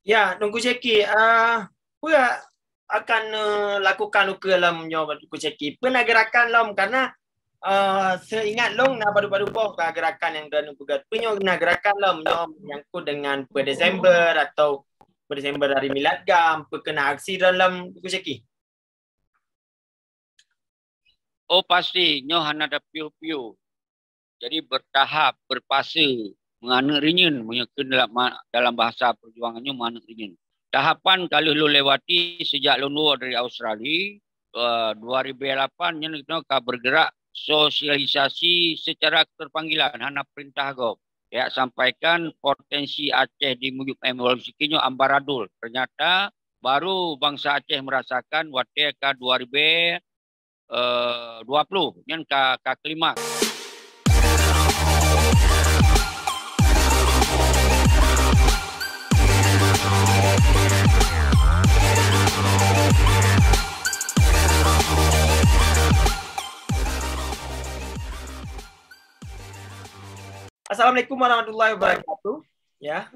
Ya, nunggu ceki. Pula akan lakukan uke lam nyo nunggu ceki. Pernah gerakan lam karena seingat long na baru-baru po gerakan yang dan nunggu punyo na gerakan lam nyo menyangkut dengan per Desember atau per Desember hari milad gam kena aksi dalam nunggu ceki. Oh pasti, nyo hana ada piu-piu. Jadi bertahap, berfase, mengana rinyen, menyekin dalam bahasa perjuangannya mengana rinyen. Tahapan kalau lu lewati sejak lu luar dari Australia, 2008 nyo ka bergerak sosialisasi secara terpanggilan, hana perintah go. Ya, sampaikan potensi Aceh di muyuk evolusinya ambaradul. Ternyata baru bangsa Aceh merasakan waktu ke 2020 yang ke kelima. Assalamualaikum warahmatullahi wabarakatuh. Ya,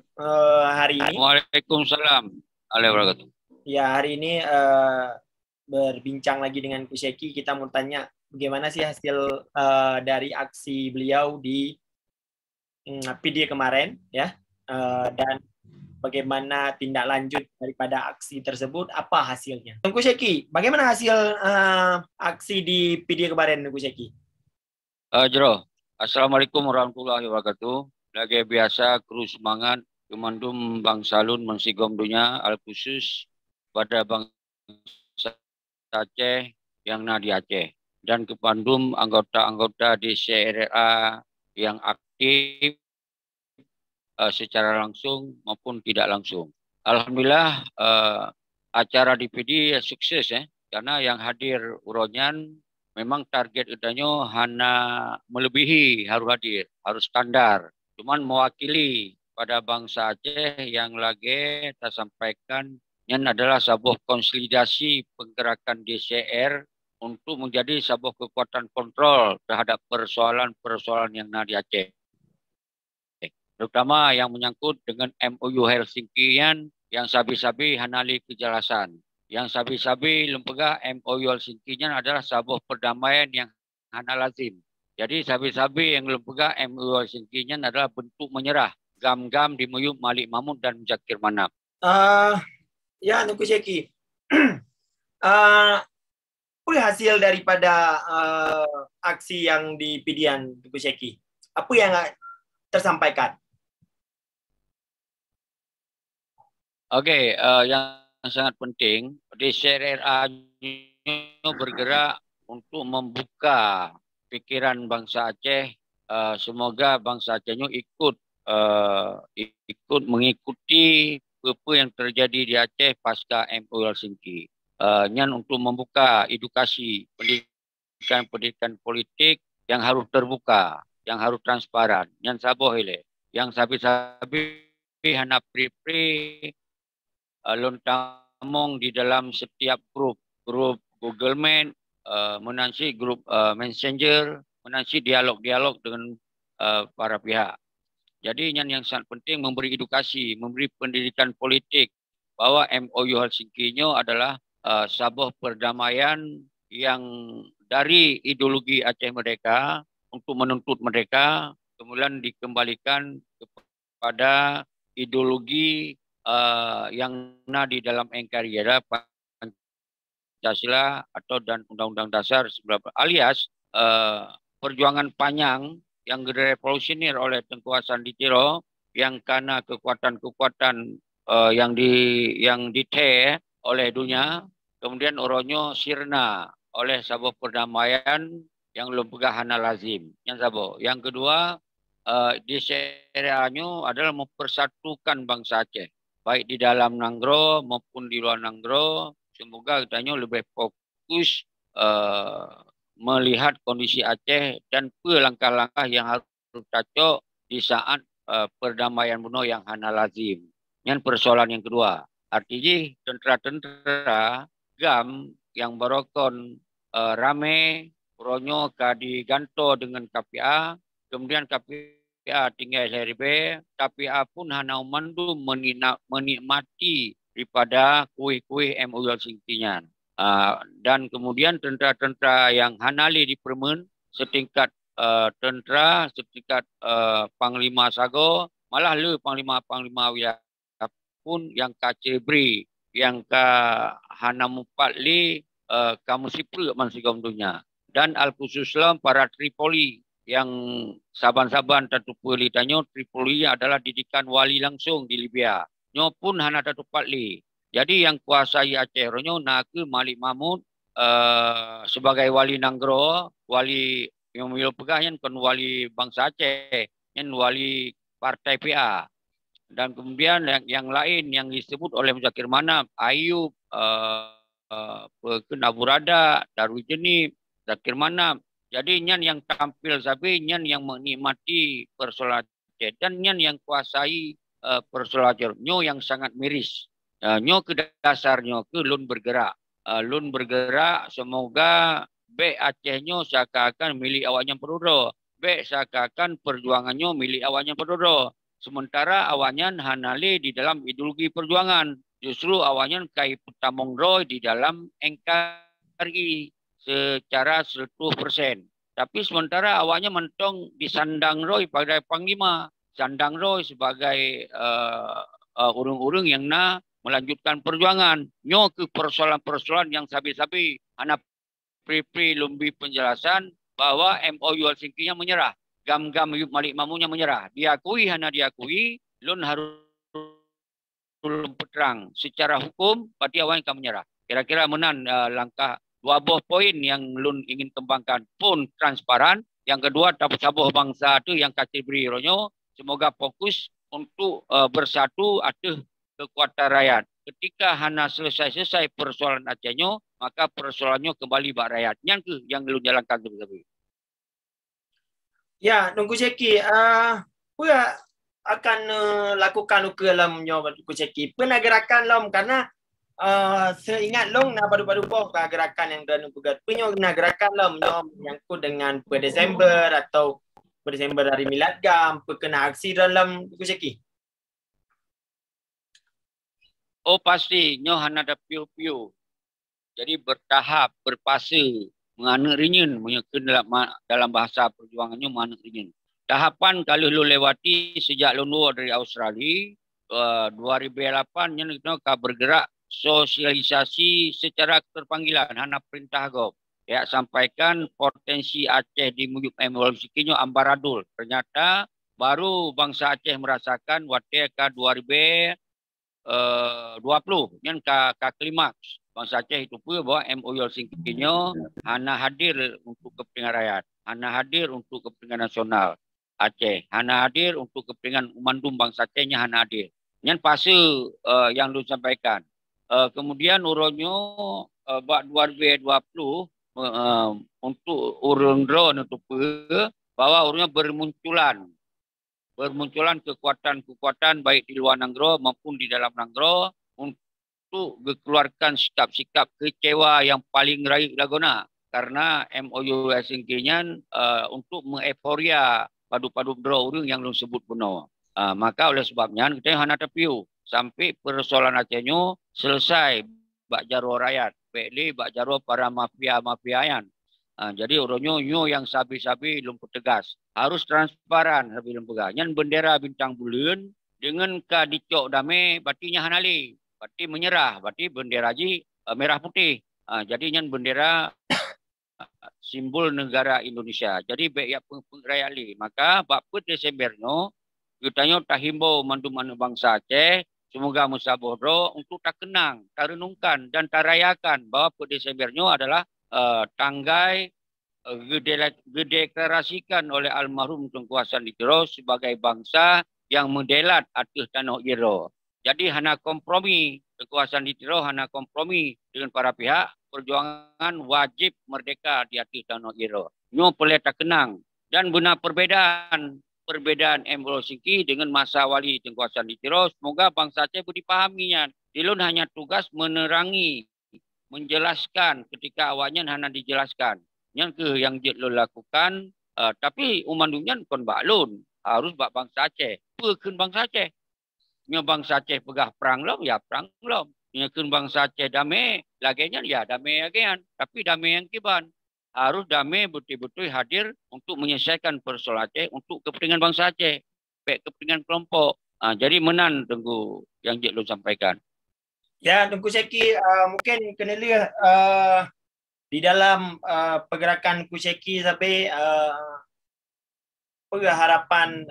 hari ini. Waalaikumsalam. Waalaikumsalam. Ya, hari ini berbincang lagi dengan Kuseki. Kita mau tanya bagaimana sih hasil dari aksi beliau di PD kemarin, ya, dan bagaimana tindak lanjut daripada aksi tersebut, apa hasilnya. Kuseki, bagaimana hasil aksi di PD kemarin, Kuseki? Jero. Assalamualaikum warahmatullahi wabarakatuh. Lagi biasa kru semangat Kemandum Bang Salun mensigom dunia al khusus pada bangsa Aceh yang di Aceh dan kepandum anggota-anggota di CRA yang aktif secara langsung maupun tidak langsung. Alhamdulillah acara di PD sukses karena yang hadir uronyan memang target utamanya hanya melebihi harus hadir, harus standar. Cuman mewakili pada bangsa Aceh yang lagi kita sampaikan yang adalah sebuah konsolidasi penggerakan DCR untuk menjadi sebuah kekuatan kontrol terhadap persoalan-persoalan yang ada di Aceh. Terutama yang menyangkut dengan MOU Helsinki yang sabi-sabi hanali kejelasan. Yang sabi-sabi lembaga MOU Helsinki-nya adalah sebuah perdamaian yang hana lazim. Jadi sabi-sabi yang lembaga MOU Helsinki-nya adalah bentuk menyerah. Gam-gam di Muyuk Malik Mahmud dan Zakir Manap. Ya, Nuku Syeki. Apa hasil daripada aksi yang di PDN, Nuku Syeki? Apa yang tersampaikan? Oke, yang sangat penting, DCRA bergerak untuk membuka pikiran bangsa Aceh. Semoga bangsa Acehnya ikut mengikuti apa yang terjadi di Aceh pasca MOU Helsinki. Yang untuk membuka edukasi pendidikan politik yang harus terbuka, yang harus transparan, yang saboh ile, yang sabi-sabi hana pri-pri lontamong di dalam setiap grup Google Meet, menansi grup Messenger, menansi dialog-dialog dengan para pihak. Jadi yang sangat penting memberi edukasi, memberi pendidikan politik bahwa MOU Helsinki-nya adalah sebuah perdamaian yang dari ideologi Aceh Merdeka untuk menuntut mereka, kemudian dikembalikan kepada ideologi yang di dalam NKRI ada Pancasila atau dan Undang-Undang Dasar 19 alias perjuangan panjang yang direvolusioner oleh Tengku Hasan Ditiro yang karena kekuatan-kekuatan yang dite oleh dunia, kemudian oronyo sirna oleh sebuah perdamaian yang lembaga hana lazim. Yang kedua, di serianyo adalah mempersatukan bangsa Aceh, baik di dalam Nanggro maupun di luar Nanggro. Semoga kitanya lebih fokus melihat kondisi Aceh dan langkah-langkah yang harus cocok di saat perdamaian bunuh yang hana lazim. Yang persoalan yang kedua, artinya tentara-tentara GAM yang barokon rame, ronyo diganto dengan KPA, kemudian KPA PA tinggal heribe, tapi apun hana umandu menikmati daripada kuih-kuih MOU Helsinki-nya. Dan kemudian tentera-tentera yang hanali di Permen setingkat tentera, setingkat Panglima Sago, malah le Panglima wilayah pun yang kacebri, yang ka hanamumpat li kamu sipru mansigom dunia. Dan Al-Khususlam para Tripoli yang saban-saban tatu pelitanya Tripoli adalah didikan wali langsung di Libya. Nyo pun hana tatu patli. Jadi yang kuasai Aceh ronyo naku Malik Mahmud sebagai wali Nanggro, wali yang milo pegahnya kan wali bangsa Aceh, yang wali partai PA. Dan kemudian yang lain yang disebut oleh Muzakir Manap, Ayub, Aburada, Darwijeni, Zakir Manap. Jadi nyan yang tampil sabi, nyan yang menikmati persoalan Aceh dan nyan yang kuasai persoalan Aceh. Nyo yang sangat miris. Nyo ke dasarnya ke lun bergerak. Lun bergerak semoga be Aceh nyo seakan-akan milik awaknya Penduduk. Be seakan-akan perjuangannya milik awaknya Penduduk. Sementara awaknya hanale di dalam ideologi perjuangan. Justru awaknya kai Petamongro di dalam NKRI secara 100%. Tapi sementara awaknya mentong disandang Roy pada Panglima. Sandang Roy sebagai urung-urung yang melanjutkan perjuangan. Nyo ke persoalan-persoalan yang sabi-sabi anak pri lumbi penjelasan bahwa MOU Helsinki-nya menyerah. Gam-gam Malik Mahmudnya menyerah. Diakui lun harus peterang secara hukum berarti awaknya akan menyerah. Kira-kira menan langkah dua buah poin yang lun ingin kembangkan pun transparan. Yang kedua, tabuh bangsa itu yang kategori ronyo semoga fokus untuk bersatu atas kekuatan rakyat. Ketika hana selesai persoalan Acehnya, maka persoalannya kembali bak rakyat. Yang lun jalankan tu. Ya, nunggu Ceki. Pua akan lakukan ukelam nyo nunggu Ceki. Pernah gerakan lom karena seingat long na baru-baru gerakan yang dan bugat punya gerakan lom yang ku dengan per Desember atau per Desember hari Milad Gam kena aksi dalam ku Ceki. Oh pasti nyo hana ada piu-piu. Jadi bertahap, berfase, menganak rinyen, dalam bahasa perjuangannya menganak rinyen. Tahapan kalau lu lewati sejak lu dari Australia 2008 yang kita bergerak sosialisasi secara terpanggilan hana perintah gov. Ya sampaikan potensi Aceh di mujub MOU Helsinki ambaradul. Ternyata baru bangsa Aceh merasakan waktu ke 2020 yang ke klimaks. Bangsa Aceh itu pun bahwa MOU Helsinki hana hadir untuk kepentingan rakyat, hana hadir untuk kepentingan nasional Aceh, hana hadir untuk kepentingan umandum bangsa Acehnya hana hadir. Yang fase yang lu sampaikan. Kemudian uronyo buat 2020 untuk urun drone untuk bahwa urunnya bermunculan kekuatan baik di luar Nanggro maupun di dalam Nanggro untuk mengeluarkan sikap-sikap kecewa yang paling raih lagona karena MOU Helsinki-nya untuk mengeforia padu-padu draw urung yang lu sebut penuh. Maka oleh sebabnya kita hana tepiu sampai persoalan Acehnya selesai bak jaro rakyat, beli bak jaro para mafia-mafiayan. Jadi orangnya yang sabi-sabi lumpuh tegas. Harus transparan lebih lumpuh. Yang bendera bintang bulan dengan kadicok damai batinya hanali. Bati menyerah, bati bendera ji merah putih. Jadi yang bendera simbol negara Indonesia. Jadi baik ya pengrayat li. Maka bak Desembernya kitanya tak himbau mandu-mandu bangsa Aceh semoga musabohro untuk tak kenang, tak renungkan dan tak rayakan bahwa Desembernya adalah tanggai dideklarasikan oleh almarhum Tunku Hasan Ditiro sebagai bangsa yang mendelat atas tanah Iro. Jadi hana kompromi, Tunku Hasan Ditiro hana kompromi dengan para pihak, perjuangan wajib merdeka di atas tanah Iro. Nyo boleh tak kenang dan benar perbedaan MOU Helsinki dengan masa wali Tunku Hasan Ditiro, semoga bangsa Aceh dipahaminya. Dilun hanya tugas menerangi, menjelaskan ketika awalnya hanya dijelaskan. Yang dia lakukan, tapi umandungnya kon baklun. harus bak bangsa Aceh. Pekeun bangsa Aceh. Nya bangsa Aceh pegah perang lom, ya perang lom. Nya keun bangsa Aceh damai, lagenya ya damai lagian. Tapi damai yang kiban. Harus damai betul-betul hadir untuk menyelesaikan persoalan Aceh untuk kepentingan bangsa Aceh. Baik kepentingan kelompok. Jadi menan tunggu yang Jek lu sampaikan. Ya, Tengku Seki, mungkin kena lihat di dalam pergerakan Kuseki sampai harapan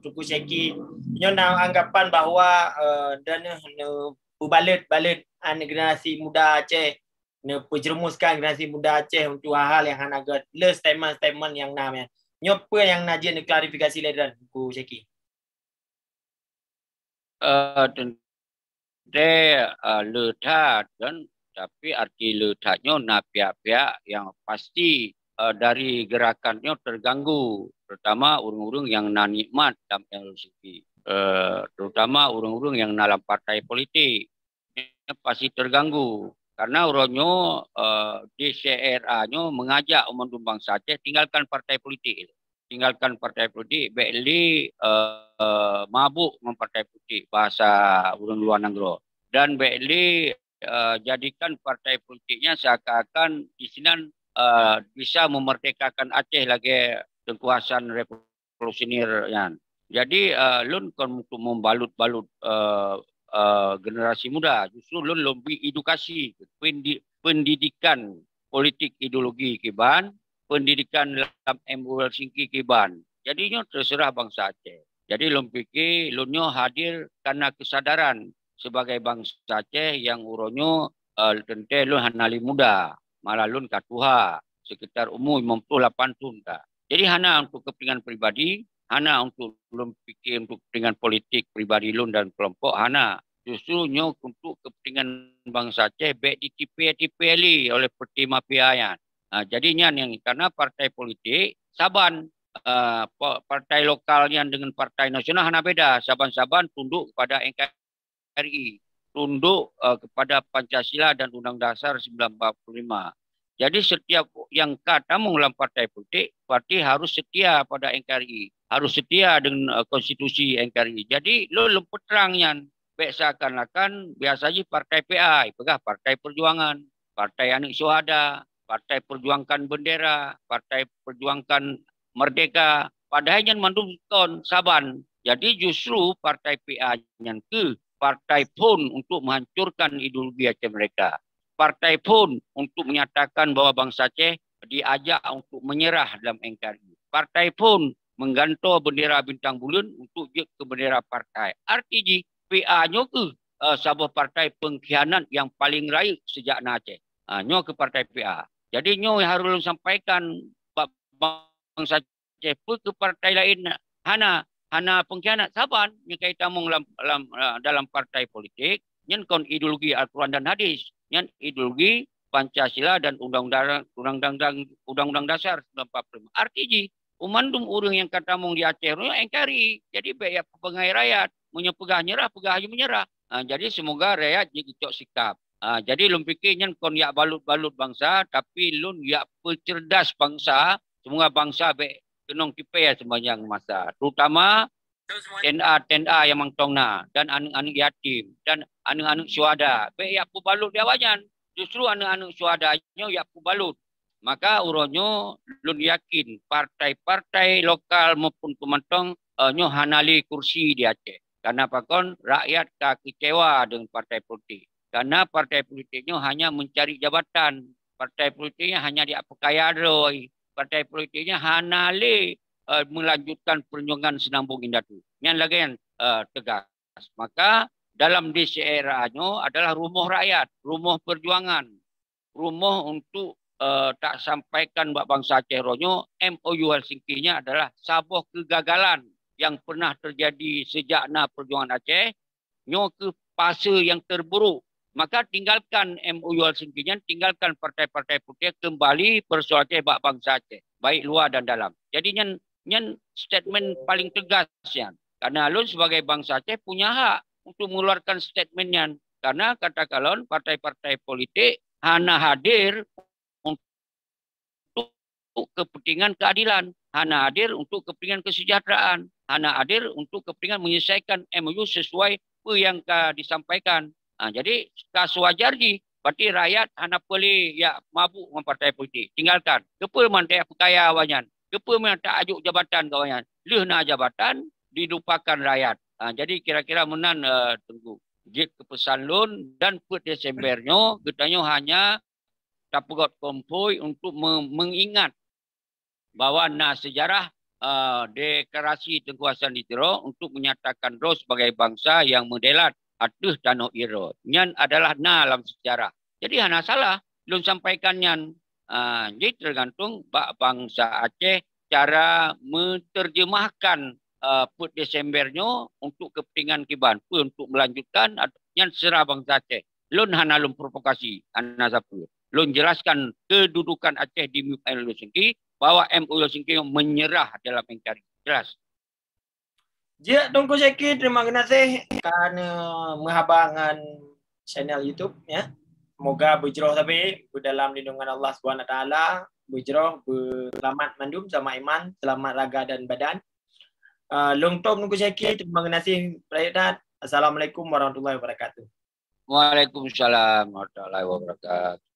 Tengku Seki nyo anggapan bahawa dana balut generasi muda Aceh penjerumuskan generasi muda Aceh untuk hal-hal yang agak le statement yang namanya nyo apa yang najian klarifikasi ledan Tengku Seki. Tentu ledat dan tapi arti ledatnya na pihak-pihak yang pasti dari gerakannya terganggu, terutama urung-urung yang na nikmat dalam LCP, terutama urung-urung yang dalam partai politik pasti terganggu karena urunnya di CRA-nya mengajak umat bangsa Aceh tinggalkan partai politik. Tinggalkan partai politik, Beli mabuk mempartai politik bahasa urang luar negeri. Dan Beli jadikan partai politiknya seakan-akan di sini bisa memerdekakan Aceh lagi kekuasaan revolusioner. Jadi lun untuk membalut-balut generasi muda, justru lun lebih edukasi, pendidikan politik ideologi kiban, pendidikan dalam MUL Singki Kiban. Jadinya terserah bangsa Aceh. Jadi lun fikir lunyo hadir karena kesadaran sebagai bangsa Aceh yang uronyo tente lun hanali muda, malah lun katuha sekitar umur 58 tahun. Jadi hanya untuk kepentingan pribadi, hanya untuk lun fikir untuk kepentingan politik pribadi lun dan kelompok, hanya justru nyo untuk kepentingan bangsa Aceh baik di TPLI oleh pertima piayan. Jadinya yang karena partai politik saban partai lokalnya dengan partai nasional hanya beda. Saban-saban tunduk kepada NKRI, tunduk kepada Pancasila dan Undang Dasar 1945. Jadi setiap yang kata dalam partai politik, parti harus setia pada NKRI, harus setia dengan konstitusi NKRI. Jadi lo lemput terangnya, baik seakan-akan biasanya partai PA, pegah partai perjuangan, partai anak syuhada, Partai Perjuangkan Bendera, Partai Perjuangkan Merdeka, padahal yang mendukung Saban. Jadi justru Partai PA yang ke partai pun untuk menghancurkan ideologi Aceh mereka. Partai pun untuk menyatakan bahwa bangsa Aceh diajak untuk menyerah dalam NKRI. Partai pun menggantung bendera bintang bulan untuk je ke bendera partai. Artinya PA-nya ke sebuah partai pengkhianat yang paling raya sejak Aceh. Nyo ke partai PA. Jadi nyo harus sampaikan bangsa Aceh ke partai lain hana pengkhianat Saban yang kita dalam partai politik yang kon ideologi Al-Quran dan hadis, yang ideologi Pancasila dan Undang-Undang Dasar 1945. Artinya umandum urang yang kata mong di Aceh NKRI. Jadi baik pengai rakyat menyepegah nyerah, pegah menyerah. Jadi semoga rakyat jadi cok sikap. Jadi lun fikirnya kon yak balut-balut bangsa, tapi lun yak percerdas bangsa, semoga bangsa be kenong kipe ya sepanjang masa. Terutama TNA yang mangtongna dan anak-anak yatim dan anak-anak syuhada. Be yak balut dia wajan. Justru anak-anak syuhadanya yak balut. Maka uronyo lun yakin partai-partai lokal maupun pemantong nyo hanali kursi di Aceh. Karena pakon rakyat kecewa dengan partai politik. Karena partai politiknya hanya mencari jabatan. Partai politiknya hanya diapakaya roy. Partai politiknya hanya melanjutkan perjuangan senambung indatu. Yang lagi yang tegas. Maka dalam DCRA-nya adalah rumah rakyat, rumah perjuangan. Rumah untuk tak sampaikan buat bangsa Aceh ronyo, MOU Helsinki-nya adalah sebuah kegagalan yang pernah terjadi sejak perjuangan Aceh. Nyo ke fase yang terburuk. Maka tinggalkan MOU Helsinki-nya, tinggalkan partai-partai politik, kembali persoalan Aceh bak bangsa Aceh, baik luar dan dalam. Jadi nyen statement paling tegas ya. Karena lun sebagai bangsa Aceh punya hak untuk mengeluarkan statementnya. Karena katakan partai-partai politik hanya hadir untuk kepentingan keadilan, hana hadir untuk kepentingan kesejahteraan, hana hadir untuk kepentingan menyelesaikan MOU sesuai apa yang disampaikan. Jadi sewajarnya berarti rakyat hana boleh ya mabuk dengan partai politik. Tinggalkan. Kepa mantai aku kaya awanyan. Kepa memang tak ajuk jabatan kawanyan. Lehna jabatan dilupakan rakyat. Jadi kira-kira menan tunggu. Jik kepesan lun dan per Desembernya katanya hanya tapegot kompoi untuk mengingat bahawa sejarah deklarasi Tengkuasan Ditiro untuk menyatakan Ro sebagai bangsa yang mendelat atuh tanah iro. Nyan adalah dalam sejarah. Jadi hana salah belum sampaikan nyan. Jadi tergantung bangsa Aceh cara menterjemahkan put Desembernya untuk kepentingan kiban pun untuk melanjutkan yang serah bangsa Aceh. Lun hana lun provokasi hana sapu. Lun jelaskan kedudukan Aceh di MOU Helsinki bahwa MOU Helsinki menyerah dalam mencari. Jelas. Ya, Tungku Syekh, terima kasih kerana menghabangan channel YouTube ya. Semoga berjerah tapi dalam lindungan Allah SWT, berjerah, berselamat mandum, selamat iman, selamat raga dan badan. Long Tom Tungku Syekh, terima kasih Assalamualaikum warahmatullahi wabarakatuh. Waalaikumsalam warahmatullahi wabarakatuh.